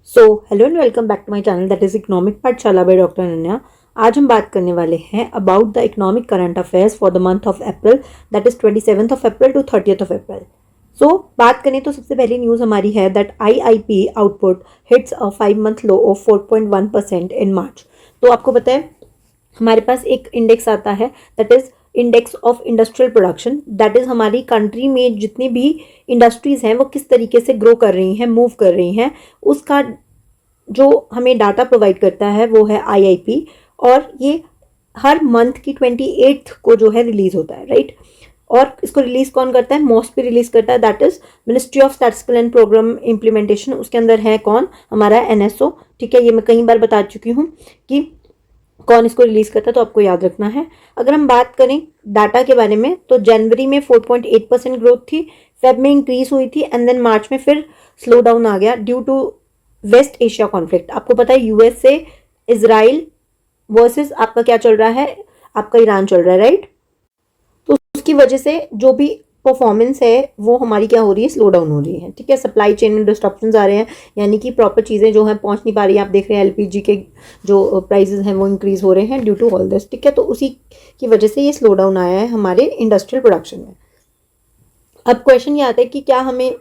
So hello and welcome back to my channel that is economic Pathshala by doctor Ananya. आज हम बात करने वाले हैं about the economic current affairs for the month of April, that is 27th April to 30th April. So बात करें तो सबसे पहली न्यूज़ हमारी है that IIP output hits a 5 month low of 4.1% in March. तो आपको पता है हमारे पास एक इंडेक्स आता है that is index of industrial production, that is हमारी कंट्री में जितनी भी इंडस्ट्रीज हैं वो किस तरीके से ग्रो कर रही हैं, मूव कर रही हैं, उसका जो हमें डाटा प्रोवाइड करता है वो है आईआईपी। और ये हर मंथ की 28th को जो है रिलीज होता है, राइट। और इसको रिलीज कौन करता है? मॉस्ट भी रिलीज करता है, that is ministry of statistical and programme implementation. उसके अंदर है कौन? हमारा एनएसओ। ठीक है, ये मैं कई बार बता चुकी हूँ कि कौन इसको रिलीज करता है, तो आपको याद रखना है। अगर हम बात करें डाटा के बारे में तो जनवरी में 4.8% ग्रोथ थी, फेब में इंक्रीज हुई थी एंड देन मार्च में फिर स्लो डाउन आ गया due to West Asia conflict. आपको पता है यूएस से इजराइल वर्सेस आपका क्या चल रहा है, आपका ईरान चल रहा है, राइट। तो उसकी वजह से जो भी परफॉर्मेंस है वो हमारी क्या हो रही है, स्लो डाउन हो रही है। ठीक है, सप्लाई चेन में डिस्ट्रप्शन आ रहे हैं, यानी कि प्रॉपर चीज़ें जो हैं पहुंच नहीं पा रही है। आप देख रहे हैं एलपीजी के जो प्राइसेस हैं वो इंक्रीज हो रहे हैं ड्यू टू ऑल दिस। ठीक है, तो उसी की वजह से ये स्लो डाउन आया है हमारे इंडस्ट्रियल प्रोडक्शन में। अब क्वेश्चन ये आता है कि क्या हमें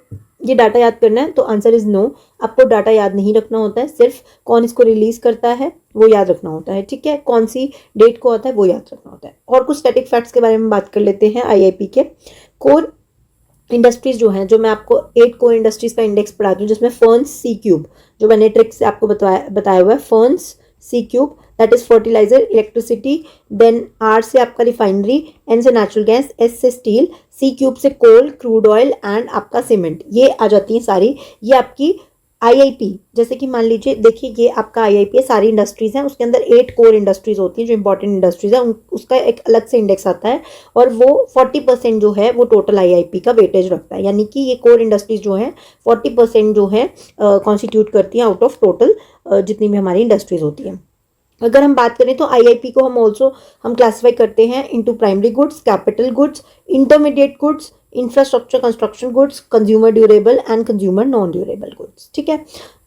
ये डाटा याद करना है, तो आंसर इज नो। आपको डाटा याद नहीं रखना होता है, सिर्फ कौन इसको रिलीज करता है वो याद रखना होता है। ठीक है, कौन सी डेट को आता है वो याद रखना होता है। और कुछ स्टैटिक फैक्ट्स के बारे में बात कर लेते हैं आईआईपी के। कोर इंडस्ट्रीज जो हैं, जो मैं आपको 8 कोर इंडस्ट्रीज का इंडेक्स पढ़ाती हूँ, जिसमें फर्न्स सी क्यूब, जो मैंने ट्रिक से आपको बताया हुआ है, ferns C cube that is fertiliser, electricity, then R से आपका रिफाइनरी, एन से नेचुरल गैस, एस से स्टील, सी क्यूब से कोल, क्रूड ऑयल एंड आपका सीमेंट, ये आ जाती हैं सारी। ये आपकी आईआईपी, जैसे कि मान लीजिए, देखिए ये आपका आईआईपी है, सारी इंडस्ट्रीज हैं, उसके अंदर 8 कोर इंडस्ट्रीज होती हैं जो इंपॉर्टेंट इंडस्ट्रीज है, उसका एक अलग से इंडेक्स आता है और वो 40% जो है वो टोटल आईआईपी का वेटेज रखता है। यानी कि ये कोर इंडस्ट्रीज जो है 40% जो है कॉन्स्टिट्यूट करती हैं आउट ऑफ टोटल जितनी भी हमारी इंडस्ट्रीज होती है। अगर हम बात करें तो आईआईपी को हम क्लासिफाई करते हैं into primary goods, capital goods, intermediate goods, infrastructure construction goods, consumer durable and consumer non durable goods. ठीक है,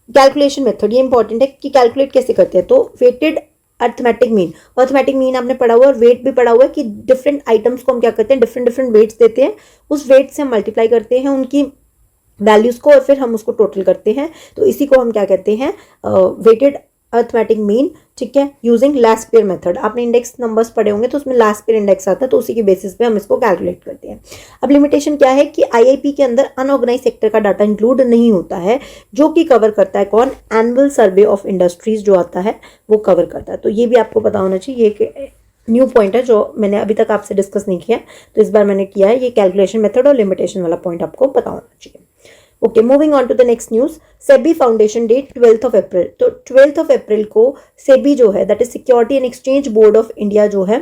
कैलकुलेशन मेथड ये इंपॉर्टेंट है कि कैलकुलेट कैसे करते हैं। तो weighted arithmetic mean, arithmetic mean आपने पढ़ा हुआ है और वेट भी पढ़ा हुआ है कि डिफरेंट आइटम्स को हम क्या करते हैं, डिफरेंट डिफरेंट वेट्स देते हैं, उस वेट से हम मल्टीप्लाई करते हैं उनकी वैल्यूज को और फिर हम उसको टोटल करते हैं। तो इसी को हम क्या कहते हैं, वेटेड अर्थमेटिक मीन। ठीक है, यूजिंग लास्ट पेयर मेथड। आपने इंडेक्स नंबर्स पढ़े होंगे तो उसमें लास्ट पेयर इंडेक्स आता है, तो उसी के बेसिस पे हम इसको कैलकुलेट करते हैं। अब लिमिटेशन क्या है कि आईआईपी के अंदर अनऑर्गेनाइज सेक्टर का डाटा इंक्लूड नहीं होता है, जो कि कवर करता है कौन? एनुअल सर्वे ऑफ इंडस्ट्रीज जो आता है वो कवर करता है। तो ये भी आपको पता होना चाहिए, ये न्यू पॉइंट है जो मैंने अभी तक आपसे डिस्कस नहीं किया, तो इस बार मैंने किया है। ये कैलकुलेशन मेथड और लिमिटेशन वाला पॉइंट आपको पता होना चाहिए। Okay, moving on to the next news. SEBI foundation date 12th of April. तो 12th ऑफ अप्रैल को सेबी जो है, that is security and exchange board of India जो है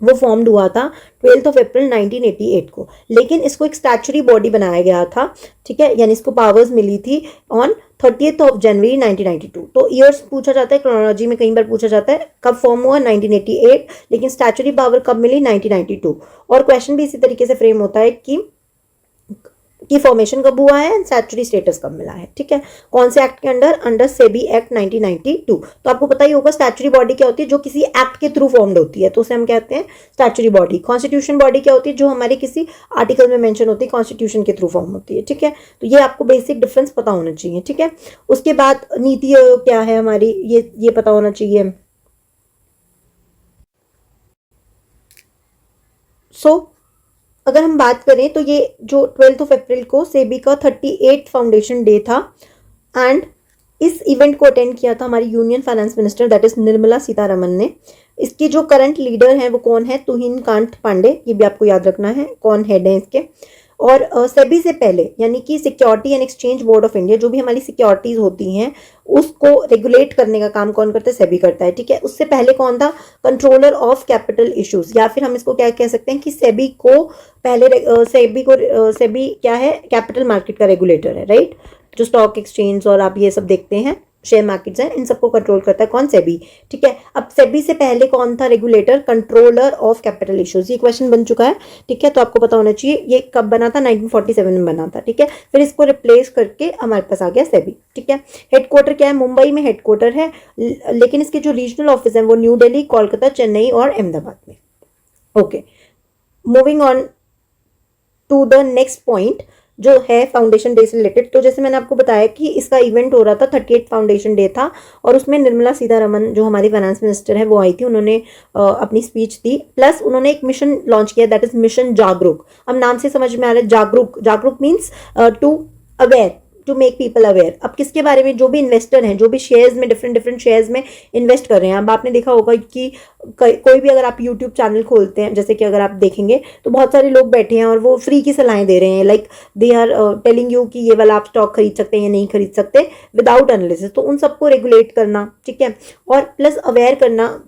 वो फॉर्म्ड हुआ था 12th ऑफ अप्रैल 1988 को। लेकिन इसको एक स्टैचुरी बॉडी बनाया गया था। ठीक है, यानी इसको पावर्स मिली थी ऑन 30th ऑफ जनवरी 1992। तो ईयर्स पूछा जाता है, क्रोनोलॉजी में कई बार पूछा जाता है कब फॉर्म हुआ, 1988, लेकिन स्टैचुरी पावर कब मिली, 1992। और क्वेश्चन भी इसी तरीके से फ्रेम होता है कि फॉर्मेशन कब हुआ है, स्टैट्यूटरी स्टेटस कब मिला है। ठीक है, कौन से एक्ट के अंडर? Under SEBI act 1992। तो आपको पता ही होगा स्टैट्यूटरी बॉडी क्या होती है, जो किसी एक्ट के थ्रू फॉर्म्ड होती है, तो उसे हम कहते हैं स्टैट्यूटरी बॉडी। कॉन्स्टिट्यूशन बॉडी क्या होती है? जो हमारे किसी आर्टिकल में मेंशन होती है, कॉन्स्टिट्यूशन के थ्रू फॉर्म होती है। ठीक है, तो ये आपको बेसिक डिफरेंस पता होना चाहिए। ठीक है, उसके बाद नीति आयोग क्या है हमारी, ये पता होना चाहिए। अगर हम बात करें तो ये जो 12th ऑफ अप्रैल को सेबी का 38 फाउंडेशन डे था एंड इस इवेंट को अटेंड किया था हमारी union finance minister that is Nirmala Sitharaman ने। इसके जो करंट लीडर हैं वो कौन है? तुहिन कांत पांडे, ये भी आपको याद रखना है कौन हेड है इसके। और सेबी से पहले, यानी कि security and exchange board of India, जो भी हमारी सिक्योरिटीज होती हैं उसको रेगुलेट करने का काम कौन करता है? सेबी करता है। ठीक है, उससे पहले कौन था? कंट्रोलर ऑफ कैपिटल इश्यूज, या फिर हम इसको क्या कह सकते हैं कि सेबी को पहले सेबी क्या है? कैपिटल मार्केट का रेगुलेटर है, राइट, जो स्टॉक एक्सचेंज और आप ये सब देखते हैं शेयर मार्केट्स हैं, इन सबको कंट्रोल करता है कौन? सेबी। ठीक है, अब सेबी से पहले कौन था regulator? Controller of capital issues. ये क्वेश्चन बन चुका है। ठीक है, तो आपको पता होना चाहिए ये कब बना था? 1947 में बना था। ठीक है, फिर इसको रिप्लेस करके हमारे पास आ गया सेबी। ठीक है, हेडक्वार्टर क्या है? मुंबई में हेडक्वार्टर है, लेकिन इसके जो रीजनल ऑफिस है वो न्यू दिल्ली, कोलकाता, चेन्नई और अहमदाबाद में। Okay, moving on to the next point जो है फाउंडेशन डे से रिलेटेड। तो जैसे मैंने आपको बताया कि इसका इवेंट हो रहा था, 38 फाउंडेशन डे था, और उसमें निर्मला सीतारमन जो हमारी फाइनेंस मिनिस्टर है वो आई थी। उन्होंने अपनी स्पीच दी, प्लस उन्होंने एक मिशन लॉन्च किया, दैट इज मिशन जागरूक। अब नाम से समझ में आ रहा है जागरूक। जागरूक means to aware, to make people aware. अब किसके बारे में? जो भी इन्वेस्टर हैं, जो भी शेयर्स में, डिफरेंट डिफरेंट शेयर्स में इन्वेस्ट कर रहे हैं। अब आपने देखा होगा कि कोई भी अगर आप यूट्यूब चैनल खोलते हैं, जैसे कि अगर आप देखेंगे तो बहुत सारे लोग बैठे हैं और वो फ्री की सलाहें दे रहे हैं, like they are telling you कि ये वाला आप स्टॉक खरीद सकते हैं या नहीं खरीद सकते विदाउट एनालिसिस। तो उन सबको रेगुलेट करना, ठीक है, और प्लस अवेयर करना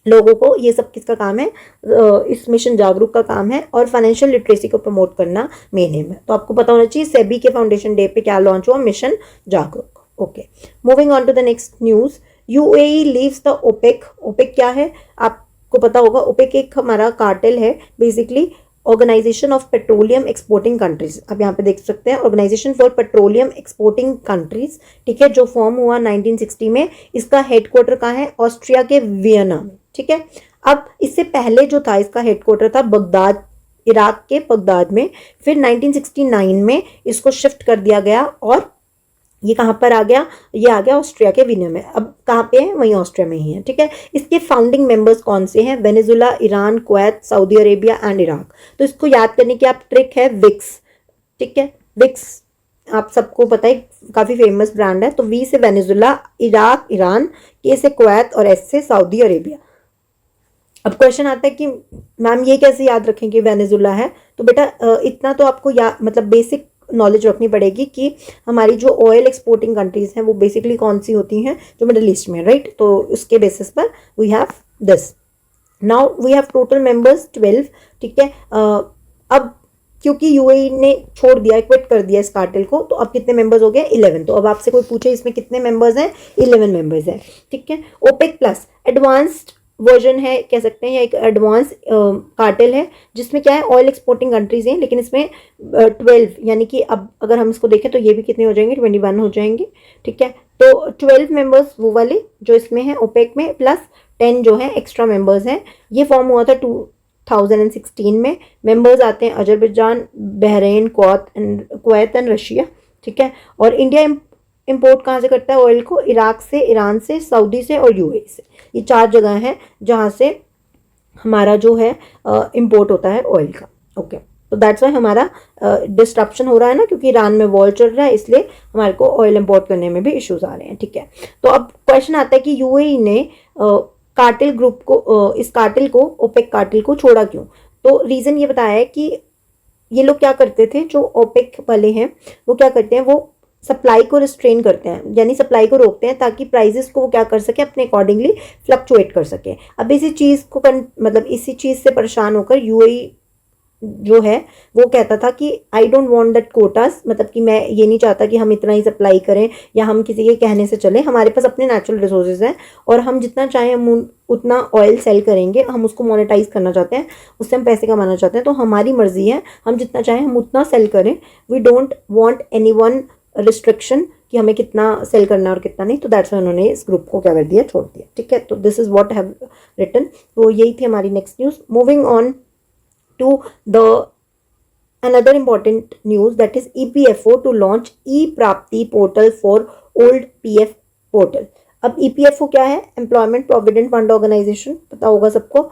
लोगों को, ये सब किसका काम है? इस मिशन जागरूक का काम है, और फाइनेंशियल लिटरेसी को प्रमोट करना मेन एम है। तो आपको पता होना चाहिए सेबी के फाउंडेशन डे पे क्या लॉन्च हुआ? मिशन जागरूक। Okay, moving on to the next news. UAE leaves the OPEC. OPEC क्या है? आपको पता होगा, ओपेक एक हमारा कार्टेल है, basically organisation of petroleum exporting countries. आप यहाँ पे देख सकते हैं, organisation for petroleum exporting countries. ठीक है, जो फॉर्म हुआ 1960 में। इसका हेडक्वार्टर कहाँ है? ऑस्ट्रिया के वियना में। ठीक है, अब इससे पहले जो था इसका हेडक्वार्टर था बगदाद, इराक के बगदाद में। फिर 1969 में इसको शिफ्ट कर दिया गया, और ये कहाँ पर आ गया? ये आ गया ऑस्ट्रिया के वियना में। अब कहाँ पे है? वहीं ऑस्ट्रिया में ही है। ठीक है, इसके फाउंडिंग मेंबर्स कौन से हैं? Venezuela, Iran, Kuwait, Saudi Arabia and Iraq. तो इसको याद करने की आप ट्रिक है विक्स। ठीक है, विक्स आप सबको पता है, काफी फेमस ब्रांड है। तो वी से वेनेजुला, इराक, ईरान, के से कुवैत और एस से सऊदी अरेबिया। अब क्वेश्चन आता है कि मैम ये कैसे याद रखें कि वेनेजुला है? तो बेटा इतना तो आपको मतलब बेसिक नॉलेज रखनी पड़ेगी कि हमारी जो ऑयल एक्सपोर्टिंग कंट्रीज हैं वो बेसिकली कौन सी होती हैं? जो मिडल ईस्ट में, राइट? तो उसके बेसिस पर we have this. Now we have total members 12। ठीक है, अब क्योंकि यूएई ने छोड़ दिया, क्विट कर दिया इस कार्टेल को, तो अब कितने मेंबर्स हो गए? 11। तो अब आपसे कोई पूछे इसमें कितने मेंबर्स हैं? 11 मेंबर्स हैं। ठीक है, ओपेक प्लस एडवांस्ड वर्जन है कह सकते हैं, या एक एडवांस कार्टेल है, जिसमें क्या है? ऑयल एक्सपोर्टिंग कंट्रीज हैं, लेकिन इसमें 12, यानी कि अब अगर हम इसको देखें तो ये भी कितने हो जाएंगे? 21 हो जाएंगे। ठीक है, तो 12 मेंबर्स वो वाले जो इसमें हैं ओपेक में, प्लस 10 जो है एक्स्ट्रा मेंबर्स हैं। ये फॉर्म हुआ था 2016 में। मेंबर्स आते हैं Azerbaijan, Bahrain, Kuwait and Russia. ठीक है, और इंडिया इंपोर्ट कहाँ से करता है ऑयल को? इराक से, ईरान से, सऊदी से और यूएई से। ये 4 जगह हैं जहाँ से हमारा जो है इंपोर्ट होता है ऑयल का। ओके, तो दैट्स वाई हमारा डिस्ट्रप्शन हो रहा है ना, क्योंकि ईरान में वॉर चल रहा है, इसलिए हमारे को ऑयल इंपोर्ट करने में भी इश्यूज आ रहे हैं। ठीक है, तो अब क्वेश्चन आता है कि यूएई ने कार्टेल ग्रुप को, इस कार्टेल को, ओपेक कार्टेल को छोड़ा क्यों? तो रीजन ये बताया है कि ये लोग क्या करते थे, जो ओपेक वाले हैं वो क्या करते हैं? वो सप्लाई को रिस्ट्रेन करते हैं, यानी सप्लाई को रोकते हैं, ताकि प्राइजेस को वो क्या कर सके? अपने अकॉर्डिंगली फ्लक्चुएट कर सके। अब इसी चीज़ को मतलब इसी चीज़ से परेशान होकर यूएई जो है वो कहता था कि I don't want that quotas, मतलब कि मैं ये नहीं चाहता कि हम इतना ही सप्लाई करें या हम किसी के कहने से चले। हमारे पास अपने नेचुरल रिसोर्सेज हैं, और हम जितना चाहें हम उतना ऑयल सेल करेंगे। हम उसको मोनेटाइज करना चाहते हैं, उससे हम पैसे कमाना चाहते हैं, तो हमारी मर्जी है, हम जितना चाहें हम उतना सेल करें। We don't want any one restriction कि हमें कितना सेल करना और कितना नहीं। तो दैट्स वाई उन्होंने इस ग्रुप को क्या कर दिया? छोड़ दिया। ठीक है, तो this is what have written. तो यही थी हमारी next news. Moving on to the another important news, that is EPFO to launch e-Prapti portal for old PF portal। अब EPFO क्या है? एम्प्लॉयमेंट प्रोविडेंट फंड ऑर्गेनाइजेशन, पता होगा सबको,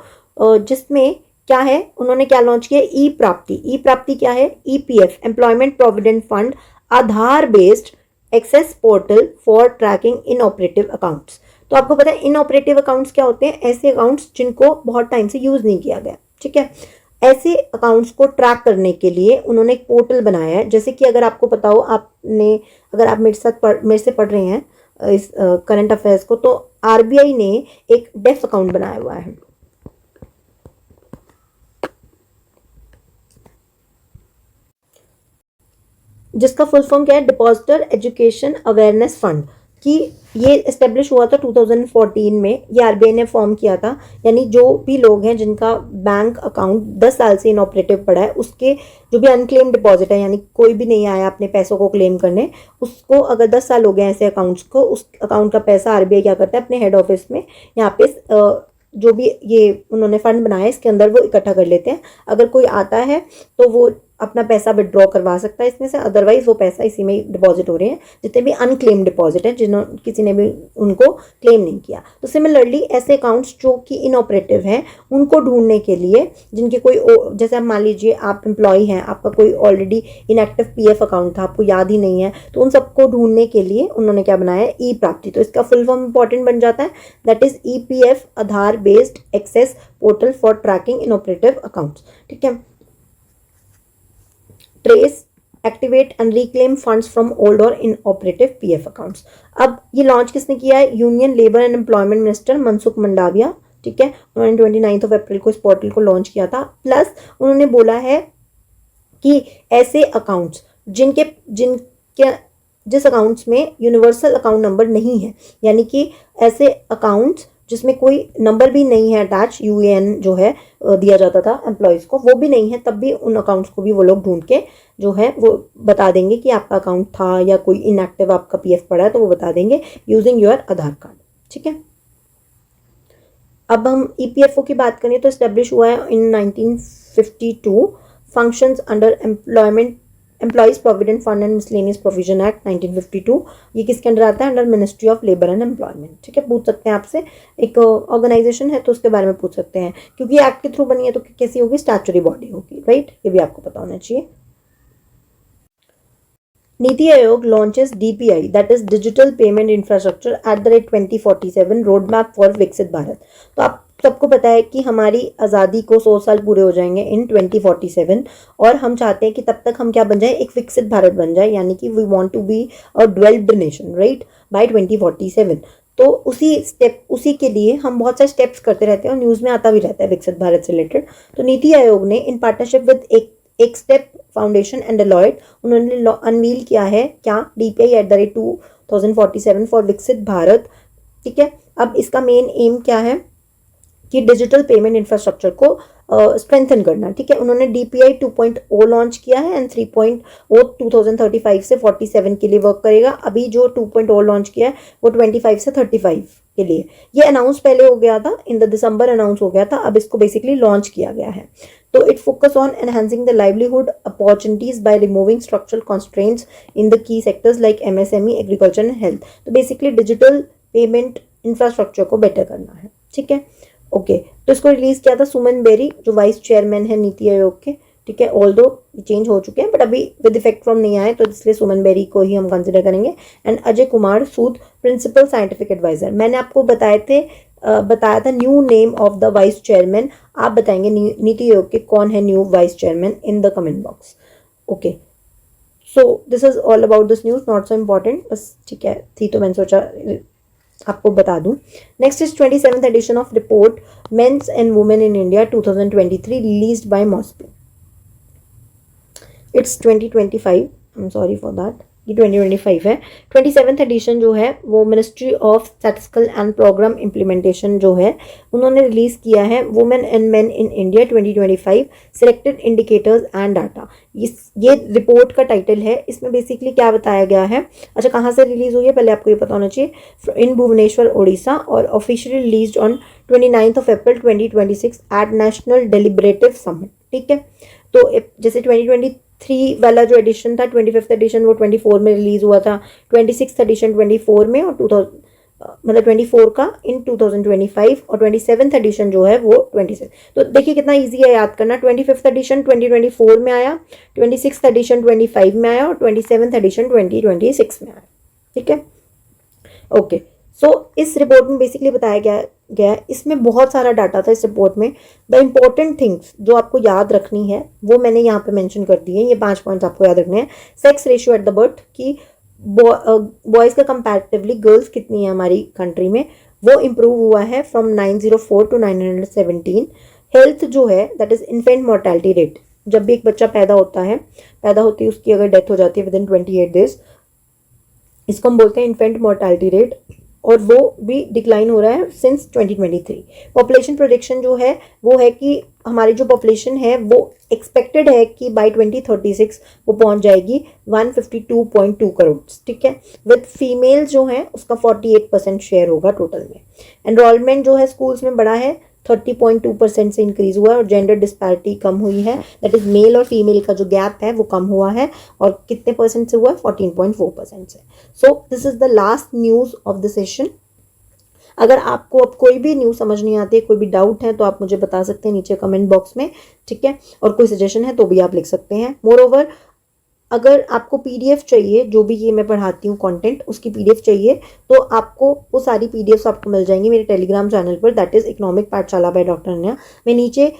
जिसमें क्या है? उन्होंने क्या लॉन्च किया? ई प्राप्ति। ई प्राप्ति क्या है? EPF employment provident fund Aadhaar based access portal for tracking inoperative accounts. तो आपको पता है इन ऑपरेटिव अकाउंट्स क्या होते हैं? ऐसे अकाउंट्स जिनको बहुत टाइम से यूज नहीं किया गया। ठीक है, ऐसे अकाउंट्स को ट्रैक करने के लिए उन्होंने एक पोर्टल बनाया है। जैसे कि अगर आपको पता हो, आपने, अगर आप मेरे से पढ़ रहे हैं इस करंट अफेयर्स को, तो आरबीआई ने एक डेफ अकाउंट बनाया हुआ है, जिसका फुल फॉर्म क्या है? Depositor education awareness fund. कि ये इस्टेब्लिश हुआ था 2014 में, ये आरबीआई ने फॉर्म किया था। यानी जो भी लोग हैं जिनका बैंक अकाउंट 10 साल से इनऑपरेटिव पड़ा है, उसके जो भी अनक्लेम डिपॉजिट है, यानी कोई भी नहीं आया अपने पैसों को क्लेम करने, उसको अगर 10 साल हो गए ऐसे अकाउंट्स को, उस अकाउंट का पैसा आरबीआई क्या करता है अपने हेड ऑफिस में यहाँ पे जो भी ये उन्होंने फंड बनाया इसके अंदर वो इकट्ठा कर लेते हैं। अगर कोई आता है तो वो अपना पैसा विड्रॉ करवा सकता है इसमें से, अदरवाइज वो पैसा इसी में डिपॉजिट हो रहे हैं जितने भी अनक्लेम डिपॉजिट है, जिन्होंने किसी ने भी उनको क्लेम नहीं किया। तो सिमिलरली ऐसे अकाउंट्स जो कि इनऑपरेटिव हैं उनको ढूंढने के लिए, जिनके कोई जैसे आप मान लीजिए आप एम्प्लॉय हैं, आपका कोई ऑलरेडी इनएक्टिव पीएफ अकाउंट था, आपको याद ही नहीं है, तो उन सबको ढूंढने के लिए उन्होंने क्या बनाया है, ई प्राप्ति। तो इसका फुल फॉर्म इंपॉर्टेंट बन जाता है, that is EPF Aadhaar based access portal for tracking inoperative accounts. ठीक है। Trace, activate and reclaim funds from old और इनऑपरेटिव पीएफ अकाउंट्स। अब ये लॉन्च किसने किया है, union labour and employment minister Mansukh Mandaviya. ठीक है, उन्होंने 29 अप्रैल को इस पोर्टल को लॉन्च किया था। प्लस उन्होंने बोला है कि ऐसे अकाउंट्स जिनके जिस अकाउंट्स में यूनिवर्सल अकाउंट नंबर नहीं है, यानी कि ऐसे अकाउंट्स जिसमें कोई नंबर भी नहीं है अटैच, यूएएन जो है दिया जाता था एम्प्लॉयज़ को, वो भी नहीं है, तब भी उन अकाउंट्स को भी वो लोग ढूंढ के जो है वो बता देंगे कि आपका अकाउंट था या कोई इनएक्टिव आपका पीएफ पड़ा है, तो वो बता देंगे यूजिंग योर आधार कार्ड। ठीक है। अब हम ईपीएफओ की बात करें तो इस्टेब्लिश हुआ है इन 1952, functions under employees provident fund and miscellaneous provision act 1952। ये किसके अंडर आता है, under ministry of labour and employment. ठीक है, पूछ सकते हैं आपसे, एक ऑर्गेनाइजेशन है तो उसके बारे में पूछ सकते हैं, क्योंकि एक्ट के थ्रू बनी है तो कैसी होगी, स्टैट्यूटरी बॉडी होगी, राइट, ये भी आपको पता होना चाहिए। NITI Aayog launches DPI, that is digital payment infrastructure @ 2047 road map for विकसित भारत। तो आप सबको पता है कि हमारी आज़ादी को 100 साल पूरे हो जाएंगे इन 2047, और हम चाहते हैं कि तब तक हम क्या बन जाए, एक विकसित भारत बन जाए, यानी कि we want to be a developed nation, right, by 2047। तो उसी के लिए हम बहुत सारे स्टेप्स करते रहते हैं और न्यूज़ में आता भी रहता है विकसित भारत से रिलेटेड। तो नीति आयोग ने इन पार्टनरशिप विद एक स्टेप फाउंडेशन एंड डेलॉयट उन्होंने अनवील किया है क्या, डीपीआई @ 2047 फॉर विकसित भारत। ठीक है। अब इसका मेन एम क्या है कि डिजिटल पेमेंट इंफ्रास्ट्रक्चर को स्ट्रेंथन करना। ठीक है, उन्होंने डीपीआई 2.0 लॉन्च किया है एंड 3.0 2035 से 47 के लिए वर्क करेगा। अभी जो 2.0 लॉन्च किया है वो 25 से 35 के लिए, ये अनाउंस पहले हो गया था, इन द दिसंबर अनाउंस हो गया था, अब इसको बेसिकली लॉन्च किया गया है। तो it focus on enhancing the livelihood opportunities by removing structural constraints in the key sectors like MSME, agriculture and health. तो बेसिकली डिजिटल पेमेंट इंफ्रास्ट्रक्चर को बेटर करना है। ठीक है, ओके। तो इसको रिलीज किया था सुमन बेरी, जो वाइस चेयरमैन है नीति आयोग के। ठीक है, ऑल्दो चेंज हो चुके हैं बट अभी विद इफेक्ट फ्रॉम नहीं आए, तो इसलिए सुमन बेरी को ही हम कंसिडर करेंगे। And Ajay Kumar Sood, principal scientific adviser. मैंने आपको बताया था new name of the vice chairman, आप बताएंगे नीति आयोग के कौन है new vice chairman in the comment box. Okay, so this is all about this news, not so important, बस ठीक है थी तो मैंने सोचा आपको बता दूं। Next is 27th edition of report men's and women in India 2023 released by MoSPI. It's 2025, I am sorry for that, ये 2025 है। 27th एडिशन जो है वो ministry of statistical and programme implementation जो है उन्होंने रिलीज किया है, women and men in India 2025 selected indicators and data. ये रिपोर्ट का टाइटल है। इसमें बेसिकली क्या बताया गया है, अच्छा कहाँ से रिलीज हुई है पहले आपको ये पता होना चाहिए, इन भुवनेश्वर उड़ीसा, और officially release on 29 April 2026 at national deliberative summit. ठीक है, तो जैसे 2023 वाला जो एडिशन था, 25th एडिशन, वो 24 में रिलीज हुआ था, 26th एडिशन 24 में, और 24 का इन 2025, और 27th एडिशन जो है वो 26। तो देखिए कितना इजी है याद करना, 25th एडिशन 2024 में आया, 26th एडिशन 25 में आया, और 27th एडिशन 2026 में आया। ठीक है, ओके। सो इस रिपोर्ट में बेसिकली बताया गया, इसमें बहुत सारा डाटा था इस रिपोर्ट में। द इम्पोर्टेंट थिंग्स जो आपको याद रखनी है वो मैंने यहाँ पे मेंशन कर दी है, ये 5 पॉइंट्स आपको याद रखने हैं। Sex ratio at the birth, की बॉयज़ का कंपैरेटिवली गर्ल्स कितनी है हमारी कंट्री में, वो इम्प्रूव हुआ है फ्रॉम 904 टू 917। हेल्थ जो है that is infant mortality rate, जब भी एक बच्चा पैदा होती है उसकी अगर डेथ हो जाती है विद इन 28 डेज, इसको हम बोलते हैं इन्फेंट मोर्टालिटी रेट, और वो भी डिक्लाइन हो रहा है सिंस 2023। पॉपुलेशन प्रोडिक्शन जो है वो है कि हमारी जो पॉपुलेशन है वो एक्सपेक्टेड है कि बाय 2036 वो पहुंच जाएगी 152.2 करोड़, ठीक है। विद फीमेल जो है उसका 48% शेयर होगा टोटल में। एनरोलमेंट जो है स्कूल्स में बढ़ा है, 30.2% से इंक्रीज हुआ है, और जेंडर डिस्पैरिटी कम हुई है, दैट इज मेल और फीमेल का जो गैप है वो कम हुआ है, और कितने परसेंट से हुआ है, 14.4% से। सो this is the last news of the session. अगर आपको अब कोई भी न्यूज़ समझ नहीं आती है, कोई भी डाउट है, तो आप मुझे बता सकते हैं नीचे कमेंट बॉक्स में, ठीक है। और कोई सजेशन है तो भी आप लिख सकते हैं। मोर ओवर, अगर आपको पीडीएफ चाहिए, जो भी ये मैं पढ़ाती हूँ कंटेंट, उसकी पीडीएफ चाहिए, तो आपको वो सारी पीडीएफ आपको मिल जाएंगी मेरे टेलीग्राम चैनल पर, that is economic Pathshala by doctor Ananya. मैं नीचे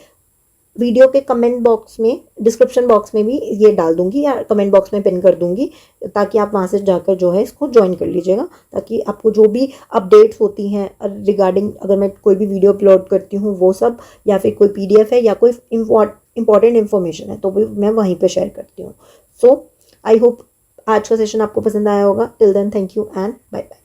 वीडियो के कमेंट बॉक्स में, डिस्क्रिप्शन बॉक्स में भी ये डाल दूंगी, या कमेंट बॉक्स में पिन कर दूंगी, ताकि आप वहाँ से जाकर जो है इसको ज्वाइन कर लीजिएगा, ताकि आपको जो भी अपडेट्स होती हैं रिगार्डिंग, अगर मैं कोई भी वीडियो अपलोड करती हूँ वो सब, या फिर कोई पीडीएफ है या कोई इंपॉर्टेंट इन्फॉर्मेशन है, तो भी मैं वहीं पर शेयर करती हूँ। सो आई होप आज का सेशन आपको पसंद आया होगा। Till then, thank you and bye bye.